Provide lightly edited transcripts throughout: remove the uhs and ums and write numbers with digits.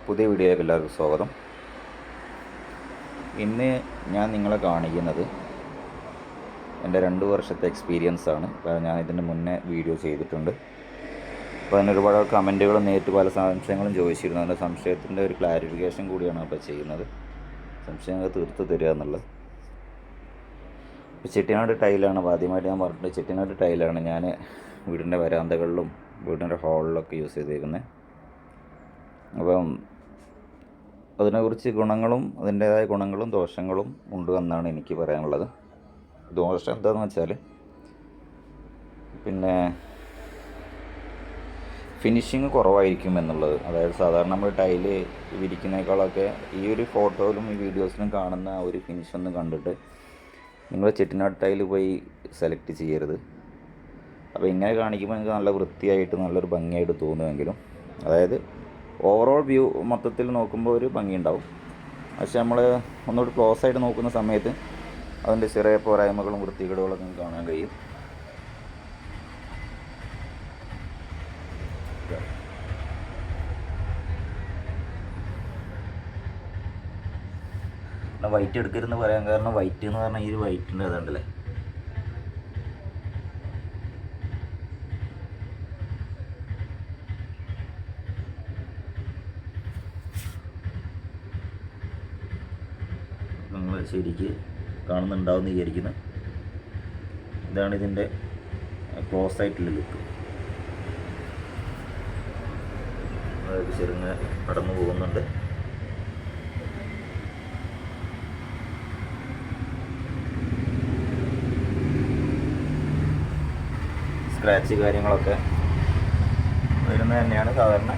പുതിയ വീഡിയോയിലേക്ക് എല്ലാവർക്കും സ്വാഗതം. ഇന്ന് ഞാൻ നിങ്ങളെ കാണിക്കുന്നത് എൻ്റെ 2 വർഷത്തെ എക്സ്പീരിയൻസാണ്. ഞാൻ ഇതിൻ്റെ മുന്നേ വീഡിയോ ചെയ്തിട്ടുണ്ട്. അപ്പോൾ അതിന് ഒരുപാട് കമൻറ്റുകളും നേരിട്ട് പല സംശയങ്ങളും ചോദിച്ചിരുന്നു. അതിൻ്റെ സംശയത്തിൻ്റെ ഒരു ക്ലാരിഫിക്കേഷൻ കൂടിയാണ് അപ്പോൾ ചെയ്യുന്നത്. സംശയങ്ങൾ തീർത്ത് തരിക എന്നുള്ളത്. ഇപ്പോൾ ചെട്ടിനാട് ടൈലാണ് ആദ്യമായിട്ട് ഞാൻ പറഞ്ഞിട്ട്. ചെട്ടിനാട് ടൈലാണ് ഞാൻ വീടിൻ്റെ വരാന്തകളിലും വീടിൻ്റെ ഹാളിലൊക്കെ യൂസ് ചെയ്തേക്കുന്നത്. അപ്പം അതിനെക്കുറിച്ച് ഗുണങ്ങളും അതിൻ്റേതായ ഗുണങ്ങളും ദോഷങ്ങളും ഉണ്ട് എന്നാണ് എനിക്ക് പറയാനുള്ളത്. ദോഷം എന്താണെന്ന് വെച്ചാൽ പിന്നെ ഫിനിഷിങ് കുറവായിരിക്കും എന്നുള്ളത്. അതായത് സാധാരണ നമ്മൾ ടൈല് വിരിക്കുന്നേക്കാളൊക്കെ ഈ ഒരു ഫോട്ടോയിലും ഈ വീഡിയോസിലും കാണുന്ന ആ ഒരു ഫിനിഷൊന്നും കണ്ടിട്ട് നിങ്ങൾ ചെട്ടിനാട് ടൈല് പോയി സെലക്ട് ചെയ്യരുത്. അപ്പോൾ ഇങ്ങനെ കാണിക്കുമ്പോൾ നിങ്ങൾക്ക് നല്ല വൃത്തിയായിട്ട് നല്ലൊരു ഭംഗിയായിട്ട് തോന്നുമെങ്കിലും, അതായത് ഓവറോൾ വ്യൂ മൊത്തത്തിൽ നോക്കുമ്പോൾ ഒരു ഭംഗിയുണ്ടാവും. പക്ഷെ നമ്മൾ ഒന്നുകൂടി ക്ലോസ് ആയിട്ട് നോക്കുന്ന സമയത്ത് അതിൻ്റെ ചെറിയ പോരായ്മകളും വൃത്തികേടുകളൊക്കെ കാണാൻ കഴിയും. വൈറ്റ് എടുക്കരുതെന്ന് പറയാൻ കാരണം വൈറ്റ് എന്ന് പറഞ്ഞാൽ ഈ ഒരു വൈറ്റിൻ്റെ അതുണ്ടല്ലേ, നിങ്ങൾ ശരിക്ക് കാണുന്നുണ്ടാവുമെന്ന് വിചാരിക്കുന്നു. ഇതാണ് ഇതിൻ്റെ ക്ലോസ് ആയിട്ടുള്ള ലുക്ക്. അതായത് ചെറുങ്ങനെ കടന്നു പോകുന്നുണ്ട്. സ്ക്രാച്ച് കാര്യങ്ങളൊക്കെ വരുന്നത് തന്നെയാണ്. സാധാരണ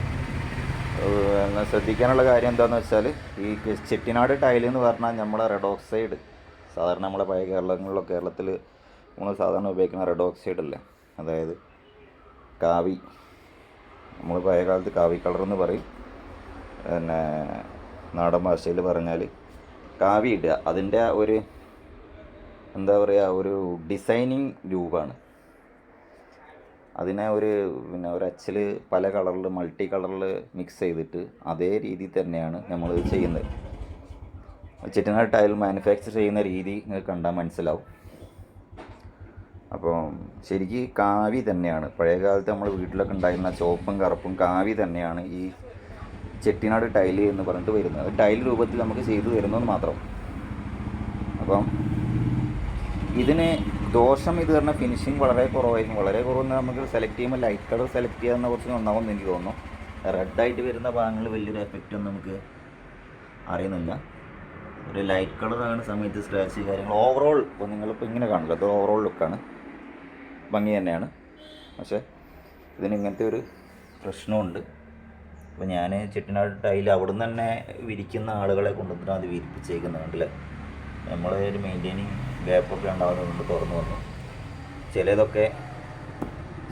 ശ്രദ്ധിക്കാനുള്ള കാര്യം എന്താണെന്ന് വെച്ചാൽ, ഈ ചെട്ടിനാട് ടൈൽ എന്ന് പറഞ്ഞാൽ നമ്മളെ റെഡ് ഓക്സൈഡ്, സാധാരണ നമ്മളെ പഴയ കേരളത്തിൽ നമ്മൾ സാധാരണ ഉപയോഗിക്കുന്ന റെഡ് ഓക്സൈഡ് അല്ലേ, അതായത് കാവി, നമ്മൾ പഴയ കാലത്ത് കാവി കളർ എന്ന് പറയും. പിന്നെ നാടൻ ഭാഷയിൽ പറഞ്ഞാൽ കാവി ഇടുക. അതിൻ്റെ ഒരു എന്താ പറയുക, ഒരു ഡിസൈനിങ് രൂപമാണ്. അതിനെ ഒരു അച്ചിൽ പല കളറിൽ മൾട്ടി കളറിൽ മിക്സ് ചെയ്തിട്ട് അതേ രീതിയിൽ തന്നെയാണ് നമ്മൾ ചെയ്യുന്നത്. ചെട്ടിനാട് ടൈൽ മാനുഫാക്ചർ ചെയ്യുന്ന രീതി നിങ്ങൾക്ക് കണ്ടാൽ മനസ്സിലാവും. അപ്പോൾ ശരിക്കും കാവി തന്നെയാണ് പഴയ കാലത്ത് നമ്മൾ വീട്ടിലൊക്കെ ഉണ്ടായിരുന്ന ചുവപ്പും കറുപ്പും കാവി തന്നെയാണ് ഈ ചെട്ടിനാട് ടൈല് എന്ന് പറഞ്ഞിട്ട് വരുന്നത്. ടൈൽ രൂപത്തിൽ നമുക്ക് ചെയ്തു തരുന്നത് മാത്രം. അപ്പം ഇതിന് ദോഷം ഇത് പറഞ്ഞാൽ ഫിനിഷിങ് വളരെ കുറവായിരുന്നു. വളരെ കുറവെന്ന് നമുക്ക് സെലക്ട് ചെയ്യുമ്പോൾ ലൈറ്റ് കളർ സെലക്ട് ചെയ്യാവുന്ന കുറച്ച് നന്നാവുമെന്ന് എനിക്ക് തോന്നുന്നു. റെഡായിട്ട് വരുന്ന ഭാഗങ്ങൾ വലിയൊരു എഫക്റ്റ് ഒന്നും നമുക്ക് അറിയുന്നില്ല. ഒരു ലൈറ്റ് കളറാണ് സമയത്ത് സ്ക്രാച്ച് കാര്യങ്ങൾ ഓവറോൾ ഇപ്പോൾ നിങ്ങളിപ്പോൾ ഇങ്ങനെ കാണില്ല, അത് ഓവറോൾ ലുക്കാണ്, ഭംഗി തന്നെയാണ്. പക്ഷേ ഇതിന് ഇങ്ങനത്തെ ഒരു പ്രശ്നമുണ്ട്. അപ്പോൾ ഞാൻ ചെട്ടിനാട് ടൈൽ അവിടെ നിന്ന് തന്നെ വിരിക്കുന്ന ആളുകളെ കൊണ്ടുവന്നിട്ട് അത് വിരിപ്പിച്ചേക്കുന്നുണ്ടല്ലേ. നമ്മൾ ഒരു മെയിൻറ്റെയിനിങ് ഗ്യാപ്പൊക്കെ ഉണ്ടാകുന്നതുകൊണ്ട് തുറന്നു വന്നു. ചിലതൊക്കെ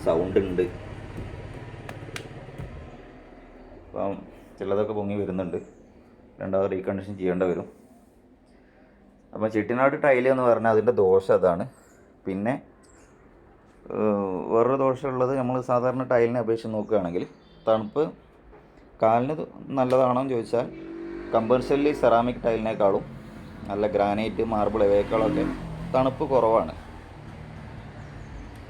സൗണ്ട് ഉണ്ട്, അപ്പം ചിലതൊക്കെ പൊങ്ങി വരുന്നുണ്ട്. രണ്ടാമത് റീകണ്ടീഷൻ ചെയ്യേണ്ടി വരും. അപ്പം ചെട്ടിനാട് ടൈല് എന്ന് പറഞ്ഞാൽ അതിൻ്റെ ദോഷം അതാണ്. പിന്നെ വേറൊരു ദോഷമുള്ളത്, നമ്മൾ സാധാരണ ടൈലിനെ അപേക്ഷിച്ച് നോക്കുകയാണെങ്കിൽ തണുപ്പ് കാലിന് നല്ലതാണോ എന്ന് ചോദിച്ചാൽ കമ്പൽസറിലി സെറാമിക് ടൈലിനേക്കാളും നല്ല ഗ്രാനൈറ്റ് മാർബിൾ ഇവയേക്കാളൊക്കെ തണുപ്പ് കുറവാണ്.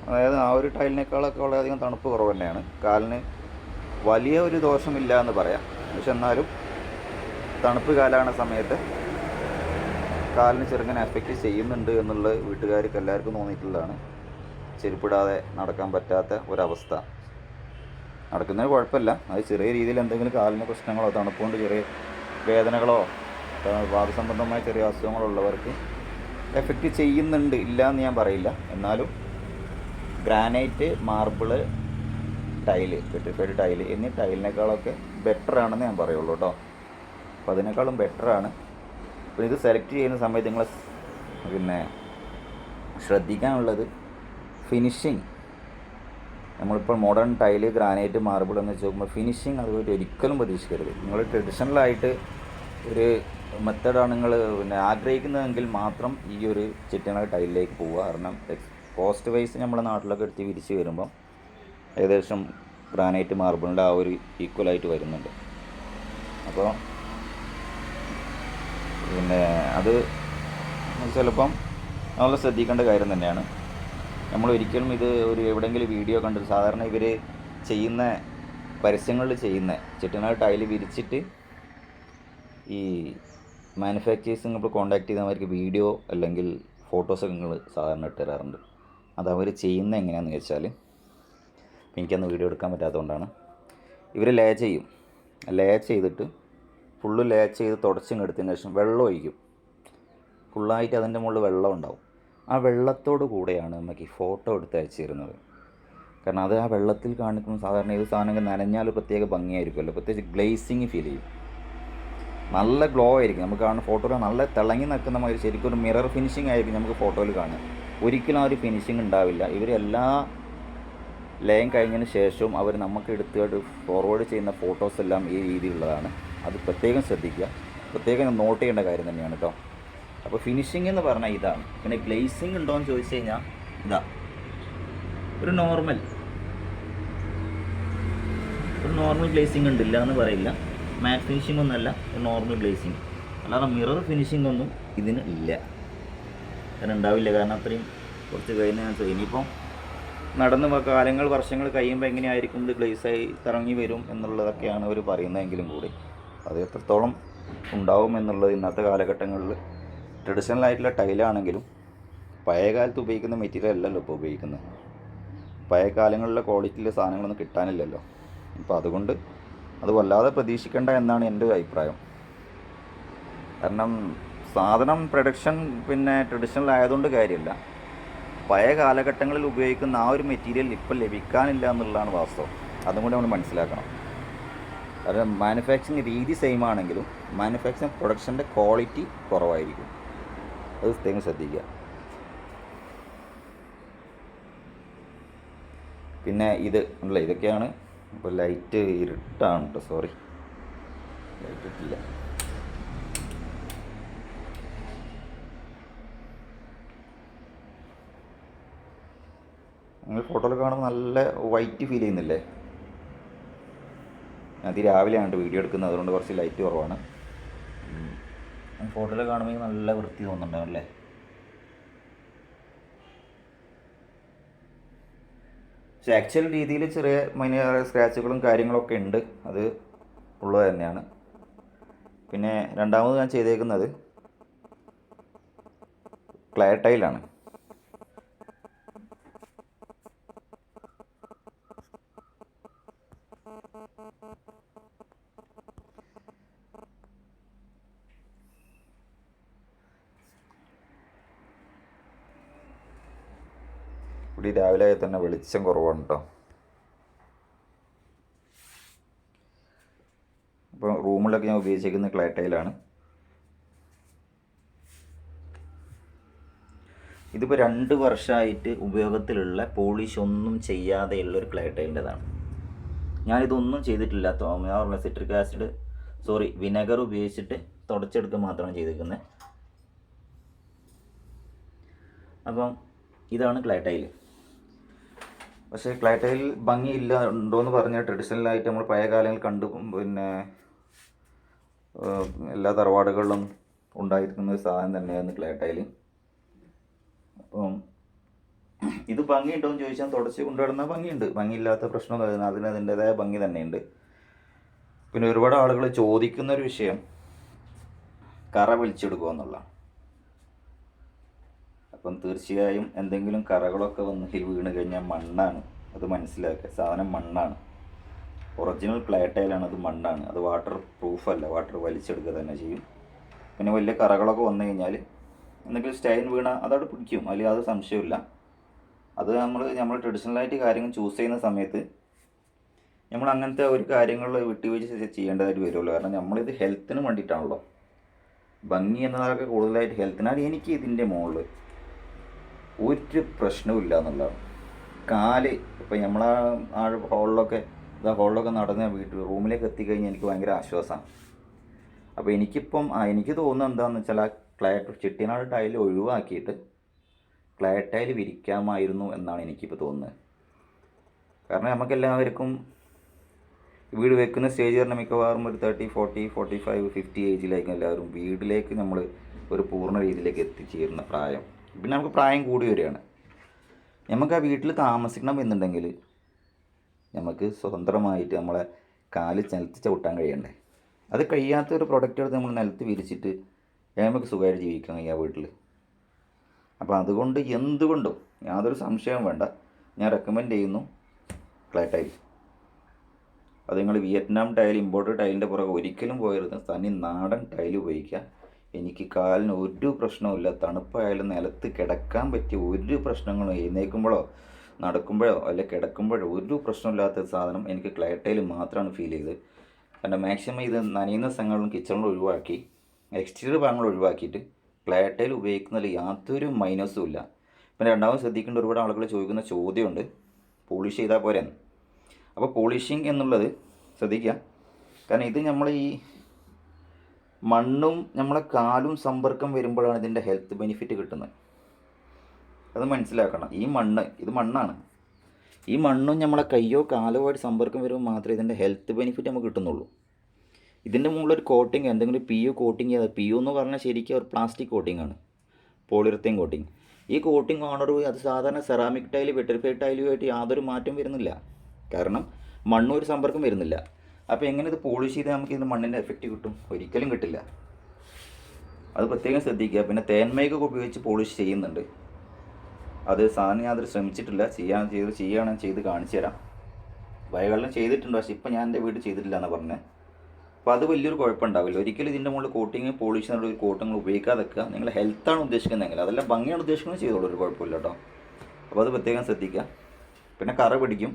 അതായത് ആ ഒരു ടൈലിനേക്കാളൊക്കെ വളരെയധികം തണുപ്പ് കുറവ് തന്നെയാണ്. കാലിന് വലിയ ഒരു ദോഷമില്ല എന്ന് പറയാം. പക്ഷെ എന്നാലും തണുപ്പ് കാലമാണ് സമയത്ത് കാലിന് ചെറുങ്ങനെ എഫക്റ്റ് ചെയ്യുന്നുണ്ട് എന്നുള്ളത് വീട്ടുകാർക്ക് എല്ലാവർക്കും തോന്നിയിട്ടുള്ളതാണ്. ചെരുപ്പിടാതെ നടക്കാൻ പറ്റാത്ത ഒരവസ്ഥ. നടക്കുന്നതിന് കുഴപ്പമില്ല, അത് ചെറിയ രീതിയിൽ എന്തെങ്കിലും കാലിന് പ്രശ്നങ്ങളോ തണുപ്പുകൊണ്ട് ചെറിയ വേദനകളോ വാദസംബന്ധമായ ചെറിയ അസുഖങ്ങളുള്ളവർക്ക് എഫക്റ്റ് ചെയ്യുന്നുണ്ട്, ഇല്ല എന്ന് ഞാൻ പറയില്ല. എന്നാലും granite, marble, tile, petrified tile എന്നീ ടൈലിനേക്കാളൊക്കെ ബെറ്ററാണെന്ന് ഞാൻ പറയുള്ളൂ കേട്ടോ. അപ്പോൾ അതിനേക്കാളും ബെറ്ററാണ്. അപ്പോൾ ഇത് സെലക്ട് ചെയ്യുന്ന സമയത്ത് നിങ്ങൾ ശ്രദ്ധിക്കാനുള്ളത് ഫിനിഷിങ്. നമ്മളിപ്പോൾ മോഡേൺ ടൈല്, ഗ്രാനൈറ്റ്, മാർബിൾ എന്ന് വെച്ച് നോക്കുമ്പോൾ ഫിനിഷിങ് അതുപോലെ ഒരിക്കലും പ്രതീക്ഷിക്കരുത്. നിങ്ങൾ ട്രഡീഷണലായിട്ട് ഒരു മെത്തേഡാണ് നിങ്ങൾ ആഗ്രഹിക്കുന്നതെങ്കിൽ മാത്രം ഈ ഒരു ചെട്ടിനാട് ടൈലിലേക്ക് പോവുക. കാരണം കോസ്റ്റ് വൈസ് നമ്മുടെ നാട്ടിലൊക്കെ എടുത്ത് വിരിച്ച് വരുമ്പം ഏകദേശം ഗ്രാനൈറ്റ് മാർബിളിൻ്റെ ആ ഒരു ഈക്വലായിട്ട് വരുന്നുണ്ട്. അപ്പോൾ പിന്നെ അത് ചിലപ്പം നമ്മൾ ശ്രദ്ധിക്കേണ്ട കാര്യം തന്നെയാണ്. നമ്മൾ ഒരിക്കലും ഇത് ഒരു എവിടെയെങ്കിലും വീഡിയോ കണ്ടിട്ട്, സാധാരണ ഇവർ ചെയ്യുന്ന പരസ്യങ്ങളിൽ ചെയ്യുന്ന ചെട്ടിനാട് ടൈല് വിരിച്ചിട്ട് ഈ മാനുഫാക്ചേഴ്സ് നമ്മൾ കോൺടാക്ട് ചെയ്തവർക്ക് വീഡിയോ അല്ലെങ്കിൽ ഫോട്ടോസൊക്കെ നിങ്ങൾ സാധാരണ ഇട്ട് തരാറുണ്ട്. അത് അവർ ചെയ്യുന്ന എങ്ങനെയാണെന്ന് വെച്ചാൽ, എനിക്കന്ന് വീഡിയോ എടുക്കാൻ പറ്റാത്തതുകൊണ്ടാണ്, ഇവർ ലേ ചെയ്യും. ലേ ചെയ്തിട്ട് ഫുള്ള് ലേ ചെയ്ത് തുടച്ചിങ്ങെടുത്തതിന് ശേഷം വെള്ളം ഒഴിക്കും. ഫുള്ളായിട്ട് അതിൻ്റെ മുകളിൽ വെള്ളം ഉണ്ടാവും. ആ വെള്ളത്തോട് കൂടെയാണ് നമുക്ക് ഈ ഫോട്ടോ എടുത്ത് അയച്ചു തരുന്നത്. കാരണം അത് ആ വെള്ളത്തിൽ കാണിക്കുന്ന സാധാരണ ഏത് സാധനം നനഞ്ഞാൽ പ്രത്യേക ഭംഗിയായിരിക്കുമല്ലോ, പ്രത്യേകിച്ച് ഗ്ലേസിങ് ഫീൽ ചെയ്യും. നല്ല ഗ്ലോ ആയിരിക്കും നമുക്ക് കാണുന്ന ഫോട്ടോയിൽ, നല്ല തിളങ്ങി നിൽക്കുന്ന മാതിരി ശരിക്കും ഒരു മിറർ ഫിനിഷിംഗ് ആയിരിക്കും നമുക്ക് ഫോട്ടോയിൽ കാണുക. ഒരിക്കലും ആ ഒരു ഫിനിഷിംഗ് ഉണ്ടാവില്ല. ഇവരെല്ലാ ലയം കഴിഞ്ഞതിന് ശേഷവും അവർ നമുക്ക് എടുത്തിട്ട് ഫോർവേഡ് ചെയ്യുന്ന ഫോട്ടോസ് എല്ലാം ഈ രീതിയിലുള്ളതാണ്. അത് പ്രത്യേകം ശ്രദ്ധിക്കുക, പ്രത്യേകം നോട്ട് ചെയ്യേണ്ട കാര്യം തന്നെയാണ് കേട്ടോ. അപ്പോൾ ഫിനിഷിംഗ് എന്ന് പറഞ്ഞാൽ ഇതാണ്. പിന്നെ ഗ്ലേസിങ് ഉണ്ടോ എന്ന് ചോദിച്ചു കഴിഞ്ഞാൽ ഇതാ ഒരു നോർമൽ ഗ്ലേസിങ് ഉണ്ടില്ല എന്ന് പറയില്ല. മാറ്റ് ഫിനിഷിംഗ് ഒന്നുമല്ല, ഒരു നോർമൽ ഗ്ലേസിങ്. അല്ലാതെ മിറർ ഫിനിഷിംഗ് ഒന്നും ഇതിന് ഇല്ല, കാരണം ഉണ്ടാവില്ല. കാരണം അത്രയും കുറച്ച് കഴിഞ്ഞാൽ ഇനിയിപ്പം നടന്ന് കാലങ്ങൾ വർഷങ്ങൾ കഴിയുമ്പോൾ എങ്ങനെയായിരിക്കും ഇത് ഗ്ലേസായി തിറങ്ങി വരും എന്നുള്ളതൊക്കെയാണ് അവർ പറയുന്നതെങ്കിലും കൂടി അത് എത്രത്തോളം ഉണ്ടാവും എന്നുള്ളത് ഇന്നത്തെ കാലഘട്ടങ്ങളിൽ ട്രഡീഷണൽ ആയിട്ടുള്ള ടൈലാണെങ്കിലും പഴയ കാലത്ത് ഉപയോഗിക്കുന്ന മെറ്റീരിയൽ അല്ലല്ലോ ഇപ്പോൾ ഉപയോഗിക്കുന്നത്. പഴയ കാലങ്ങളിലെ ക്വാളിറ്റിയിലെ സാധനങ്ങളൊന്നും കിട്ടാനില്ലല്ലോ. അപ്പോൾ അതുകൊണ്ട് അത് വല്ലാതെ പ്രതീക്ഷിക്കേണ്ട എന്നാണ് എൻ്റെ ഒരു അഭിപ്രായം. കാരണം സാധനം പ്രൊഡക്ഷൻ പിന്നെ ട്രഡീഷണൽ ആയതുകൊണ്ട് കാര്യമില്ല, പഴയ കാലഘട്ടങ്ങളിൽ ഉപയോഗിക്കുന്ന ആ ഒരു മെറ്റീരിയൽ ഇപ്പം ലഭിക്കാനില്ല എന്നുള്ളതാണ് വാസ്തവം. അതും കൂടി നമ്മൾ മനസ്സിലാക്കണം. കാരണം മാനുഫാക്ചറിങ് രീതി സെയിം ആണെങ്കിലും മാനുഫാക്ചറിങ് പ്രൊഡക്ഷൻ്റെ ക്വാളിറ്റി കുറവായിരിക്കും. അത് പ്രത്യേകം ശ്രദ്ധിക്കുക. പിന്നെ ഇത് അല്ല, ഇതൊക്കെയാണ്. ഇപ്പോൾ ലൈറ്റ് ഇരുട്ടാണ് കേട്ടോ, സോറി, ലൈറ്റ് ഇട്ടില്ല. നിങ്ങൾ ഫോട്ടോയിൽ കാണുമ്പോൾ നല്ല വൈറ്റ് ഫീൽ ചെയ്യുന്നില്ലേ? അത് രാവിലെയാണ് വീഡിയോ എടുക്കുന്നത്, അതുകൊണ്ട് കുറച്ച് ലൈറ്റ് കുറവാണ്. ഫോട്ടോയിൽ കാണുമ്പോൾ നല്ല വൃത്തി തോന്നുന്നുണ്ടാവും അല്ലേ? പക്ഷേ ആക്ച്വൽ രീതിയിൽ ചെറിയ മൈനർ സ്ക്രാച്ചുകളും കാര്യങ്ങളൊക്കെ ഉണ്ട്, അത് ഉള്ളത് തന്നെയാണ്. പിന്നെ രണ്ടാമത് ഞാൻ ചെയ്തേക്കുന്നത് ക്ലേ ടൈലാണ്. ഇവിടെ രാവിലെ തന്നെ വെളിച്ചം കുറവാണ് കേട്ടോ. അപ്പോൾ റൂമിലൊക്കെ ഞാൻ ഉപയോഗിച്ചിരിക്കുന്ന ക്ലേ ടൈലാണ്. ഇതിപ്പോൾ 2 വർഷമായിട്ട് ഉപയോഗത്തിലുള്ള പോളിഷ് ഒന്നും ചെയ്യാതെയുള്ളൊരു ക്ലേ ടൈലിൻ്റെതാണ്. ഞാനിതൊന്നും ചെയ്തിട്ടില്ല. സിട്രിക് ആസിഡ് വിനെഗർ ഉപയോഗിച്ചിട്ട് തുടച്ചെടുക്കുക മാത്രമാണ് ചെയ്തിരിക്കുന്നത്. അപ്പം ഇതാണ് ക്ലേ ടൈൽ. പക്ഷേ ക്ലേ ടൈൽ ഭംഗിയില്ല ഉണ്ടോയെന്ന് പറഞ്ഞാൽ ട്രഡീഷണലായിട്ട് നമ്മൾ പഴയ കാലങ്ങളിൽ കണ്ടു, പിന്നെ എല്ലാ തറവാടുകളിലും ഉണ്ടായിരിക്കുന്ന ഒരു സാധനം തന്നെയായിരുന്നു ക്ലേ ടൈൽ. അപ്പം ഇത് ഭംഗിയുണ്ടോ എന്ന് ചോദിച്ചാൽ തുടച്ച് കൊണ്ടുവരുന്ന ഭംഗിയുണ്ട്, ഭംഗിയില്ലാത്ത പ്രശ്നം അതിൻ്റെതായ ഭംഗി തന്നെയുണ്ട്. പിന്നെ ഒരുപാട് ആളുകൾ ചോദിക്കുന്നൊരു വിഷയം കറ വലിച്ചെടുക്കുക എന്നുള്ളതാണ്. അപ്പം തീർച്ചയായും എന്തെങ്കിലും കറകളൊക്കെ വന്ന് വീണ് കഴിഞ്ഞാൽ മണ്ണാണ്, അത് മനസ്സിലാക്കുക. സാധനം മണ്ണാണ്, ഒറിജിനൽ ക്ലേ ടൈലാണ്, അത് മണ്ണാണ്. അത് വാട്ടർ പ്രൂഫല്ല, വാട്ടർ വലിച്ചെടുക്കുക തന്നെ ചെയ്യും. പിന്നെ വലിയ കറകളൊക്കെ വന്നു കഴിഞ്ഞാൽ എന്തെങ്കിലും സ്റ്റൈൻ വീണ അതവിടെ പിടിക്കും, അതിൽ അത് സംശയമില്ല. അത് നമ്മൾ ട്രഡീഷണലായിട്ട് കാര്യങ്ങൾ ചൂസ് ചെയ്യുന്ന സമയത്ത് നമ്മൾ അങ്ങനത്തെ ഒരു കാര്യങ്ങൾ വിട്ടുവീഴ്ച ചെയ്യേണ്ടതായിട്ട് വരുമല്ലോ. കാരണം നമ്മളിത് ഹെൽത്തിന് വേണ്ടിയിട്ടാണല്ലോ. ഭംഗി എന്നതൊക്കെ കൂടുതലായിട്ട് ഹെൽത്തിനാണ്. എനിക്ക് ഇതിൻ്റെ മുകളിൽ ഒരു പ്രശ്നവുമില്ല എന്നുള്ളതാണ്. കാല് ഇപ്പം നമ്മളാ ഹോളിലൊക്കെ നടന്ന് റൂമിലേക്ക് എത്തിക്കഴിഞ്ഞാൽ എനിക്ക് ഭയങ്കര ആശ്വാസമാണ്. അപ്പോൾ എനിക്ക് തോന്നുന്നത് എന്താണെന്ന് വെച്ചാൽ ആ ചെട്ടിനാട് ടൈൽ ഒഴിവാക്കിയിട്ട് ക്ലേ ടൈൽ വിരിക്കാമായിരുന്നു എന്നാണ് എനിക്കിപ്പോൾ തോന്നുന്നത്. കാരണം നമുക്കെല്ലാവർക്കും വീട് വെക്കുന്ന സ്റ്റേജ് പറഞ്ഞാൽ മിക്കവാറും ഒരു 30, 40, 45, 50 ഏജിലായിരിക്കും എല്ലാവരും വീട്ടിലേക്ക് നമ്മൾ ഒരു പൂർണ്ണ രീതിയിലേക്ക് എത്തിച്ചേരുന്ന പ്രായം. പിന്നെ നമുക്ക് പ്രായം കൂടി വരികയാണ്. നമുക്ക് ആ വീട്ടിൽ താമസിക്കണം എന്നുണ്ടെങ്കിൽ നമുക്ക് സ്വതന്ത്രമായിട്ട് നമ്മളെ കാല് നിലത്ത് ചവിട്ടാൻ കഴിയണ്ടേ? അത് കഴിയാത്തൊരു പ്രൊഡക്റ്റ് എടുത്ത് നമ്മൾ നിലത്ത് വിരിച്ചിട്ട് നമുക്ക് സുഖമായിട്ട് ജീവിക്കാൻ കഴിയും ആ വീട്ടിൽ. അപ്പോൾ അതുകൊണ്ട് എന്തുകൊണ്ടും യാതൊരു സംശയവും വേണ്ട, ഞാൻ റെക്കമെൻഡ് ചെയ്യുന്നു ക്ലേ ടൈൽ. അത് നിങ്ങൾ വിയറ്റ്നാം ടൈൽ, ഇമ്പോർട്ടഡ് ടൈലിൻ്റെ പുറകെ ഒരിക്കലും പോയരുത്. തനി നാടൻ ടൈൽ ഉപയോഗിക്കുക. എനിക്ക് കാലിന് ഒരു പ്രശ്നവുമില്ല. തണുപ്പായാലും നിലത്ത് കിടക്കാൻ പറ്റിയ ഒരു പ്രശ്നങ്ങളും, എഴുന്നേൽക്കുമ്പോഴോ നടക്കുമ്പോഴോ അല്ലെ കിടക്കുമ്പോഴോ ഒരു പ്രശ്നമില്ലാത്ത സാധനം എനിക്ക് ക്ലേ ടൈൽ മാത്രമാണ് ഫീൽ ചെയ്തത്. കാരണം മാക്സിമം ഇത് നനയുന്ന സ്ഥലങ്ങളും കിച്ചണിൽ ഒഴിവാക്കി എക്സ്റ്റീരിയർ ഭാഗങ്ങൾ ഒഴിവാക്കിയിട്ട് ക്ലേ ടൈൽ ഉപയോഗിക്കുന്നതിൽ യാതൊരു മൈനസും ഇല്ല. പിന്നെ രണ്ടാമത് ശ്രദ്ധിക്കേണ്ട, ഒരുപാട് ആളുകൾ ചോദിക്കുന്ന ചോദ്യമുണ്ട്, പോളിഷ് ചെയ്താൽ പോരെന്ന്. അപ്പോൾ പോളിഷിങ് എന്നുള്ളത് ശ്രദ്ധിക്കുക. കാരണം ഇത് നമ്മൾ ഈ മണ്ണും നമ്മളെ കാലും സമ്പർക്കം വരുമ്പോഴാണ് ഇതിൻ്റെ ഹെൽത്ത് ബെനിഫിറ്റ് കിട്ടുന്നത്. അത് മനസ്സിലാക്കണം. ഇത് മണ്ണാണ്. ഈ മണ്ണും നമ്മളെ കയ്യോ കാലോ ആയിട്ട് സമ്പർക്കം വരുമ്പോൾ മാത്രമേ ഇതിൻ്റെ ഹെൽത്ത് ബെനിഫിറ്റ് നമുക്ക് കിട്ടുന്നുള്ളൂ. ഇതിൻ്റെ മുകളിലൊരു കോട്ടിങ്, എന്തെങ്കിലും PU കോട്ടിങ് ചെയ്താൽ, PU എന്ന് പറഞ്ഞാൽ ശരിക്കും ഒരു പ്ലാസ്റ്റിക് കോട്ടിംഗ് ആണ്, പോളിയുറത്തൈൻ കോട്ടിങ്. ഈ കോട്ടിംഗ് ഓണർ അത് സാധാരണ സെറാമിക് ടൈല്, വെട്രിഫൈഡ് ടൈലുമായിട്ട് യാതൊരു മാറ്റം വരുന്നില്ല. കാരണം മണ്ണും ഒരു സമ്പർക്കം വരുന്നില്ല. അപ്പോൾ എങ്ങനെ ഇത് പോളിഷ് ചെയ്താൽ നമുക്ക് ഇതിന് മണ്ണിൻ്റെ എഫക്റ്റ് കിട്ടും? ഒരിക്കലും കിട്ടില്ല. അത് പ്രത്യേകം ശ്രദ്ധിക്കുക. പിന്നെ തേന്മയൊക്കെ ഉപയോഗിച്ച് പോളിഷ് ചെയ്യുന്നുണ്ട്. അത് സാധനം ഞാൻ അതിൽ ശ്രമിച്ചിട്ടില്ല. ചെയ്യുകയാണെങ്കിൽ ചെയ്ത് കാണിച്ചു തരാം. വയകളിലും ചെയ്തിട്ടുണ്ട്, പക്ഷേ ഇപ്പം ഞാൻ എൻ്റെ വീട്ടിൽ ചെയ്തിട്ടില്ല എന്ന് പറഞ്ഞത്. അപ്പോൾ അത് വലിയൊരു കുഴപ്പമുണ്ടാവില്ല. ഒരിക്കലും ഇതിൻ്റെ മുകളിൽ കോട്ടിങ്, പോളിഷ് എന്നുള്ള ഒരു കോട്ടിങ്ങൾ ഉപയോഗിക്കാതെ വെക്കുക. നിങ്ങൾ ഹെൽത്താണ് ഉദ്ദേശിക്കുന്നതെങ്കിൽ, അതെല്ലാം ഭംഗിയാണ് ഉദ്ദേശിക്കുന്നത്, ചെയ്തോളൂ, ഒരു കുഴപ്പമില്ല കേട്ടോ. അപ്പോൾ അത് പ്രത്യേകം ശ്രദ്ധിക്കുക. പിന്നെ കറ പിടിക്കും.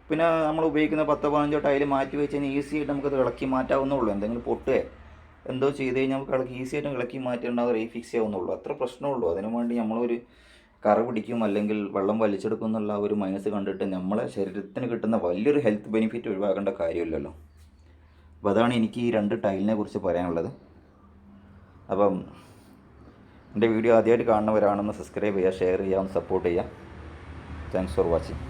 പിന്നെ നമ്മൾ ഉപയോഗിക്കുന്ന 10-15 ടൈല് മാറ്റി വെച്ച് കഴിഞ്ഞാൽ ഈസി ആയിട്ട് നമുക്കത് ഇളക്കി മാറ്റാവുന്നുള്ളൂ. എന്തെങ്കിലും പൊട്ടുകയോ എന്തോ ചെയ്ത് കഴിഞ്ഞാൽ നമുക്ക് ഈസി ആയിട്ട് ഇളക്കി മാറ്റിയിട്ടുണ്ടാകും, റീഫിക്സ് ചെയ്യാവുന്നുള്ളൂ. അത്ര പ്രശ്നമുള്ളൂ. അതിനു വേണ്ടി നമ്മളൊരു കറ പിടിക്കും അല്ലെങ്കിൽ വെള്ളം വലിച്ചെടുക്കും എന്നുള്ള ഒരു മൈനസ് കണ്ടിട്ട് നമ്മളെ ശരീരത്തിന് കിട്ടുന്ന വലിയൊരു ഹെൽത്ത് ബെനിഫിറ്റ് ഒഴിവാക്കേണ്ട കാര്യമില്ലല്ലോ. അപ്പോൾ അതാണ് എനിക്ക് ഈ 2 ടൈലിനെ കുറിച്ച് പറയാനുള്ളത്. അപ്പം എൻ്റെ വീഡിയോ ആദ്യമായിട്ട് കാണുന്നവരാണെന്ന് സബ്സ്ക്രൈബ് ചെയ്യുക, ഷെയർ ചെയ്യുക, സപ്പോർട്ട് ചെയ്യുക. Thanks for watching.